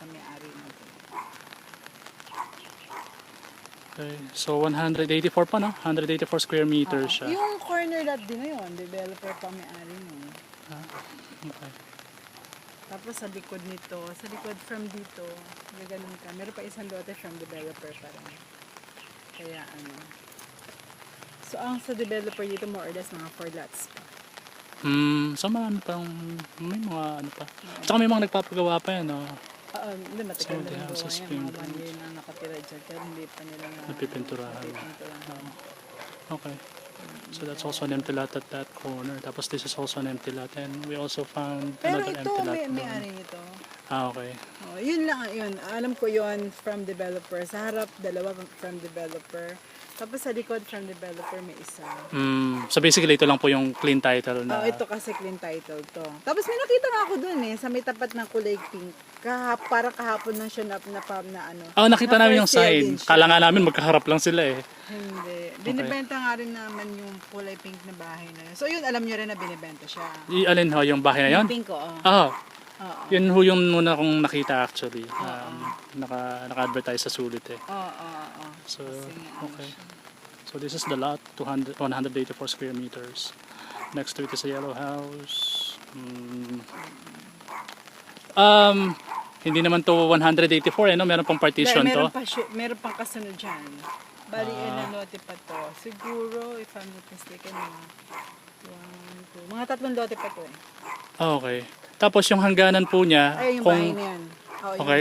sa may-ari natin. Okay. So 184 pa, no? 184 square meters siya. Yung corner lot din na yun, developer pa may-ari nun. Okay. Tapos sa likod nito, sa likod from dito, gaganon ka. Meron pa isang lote from developer pa rin. Kaya ano. So ang sa developer dito more or less mga 4 lots pa. So marami pang, may mga ano pa. Tsaka may mga nagpapagawa pa yan, no? Hindi, matagal So, na rin the house gawa is yan. being Mga 1 year na nakatira dyan. Pero hindi pa nila napipinturahan. napipinturahan. Okay. So that's also an empty lot at that corner. Tapos this is also an empty lot. And we also found Pero another ito, empty lot. may-ari nito. Okay. Oh, yun lang yun. Alam ko yun from developer. Sa harap, dalawa from developer. Tapos sa likod from developer may isa. So basically ito lang po yung clean title na. Ito kasi clean title to. Tapos may nakita nga ako dun sa may tapat ng kulay pink. Parang kahapon lang siya na ano. Nakita namin yung for sale sign. din siya. Kala nga namin magkaharap lang sila eh. Hindi. Binibenta nga rin naman yung kulay pink na bahay na yun. So yun, alam nyo rin na binibenta siya. Alin ho, yung bahay na yun? Yung pink ko, Oo. Yun ho yung muna kong nakita actually. Naka-advertise sa sulit eh. So, okay. So this is the lot, 184 square meters. Next to it is a yellow house. Hindi naman to 184 no? Meron pang partition to. Meron pang kasunod dyan. Bali, lote pa to. Siguro, if I'm not mistaken, mga 3 lote pa to eh. Okay. Tapos yung hangganan po niya, Ay, yung bahay na yan. okay.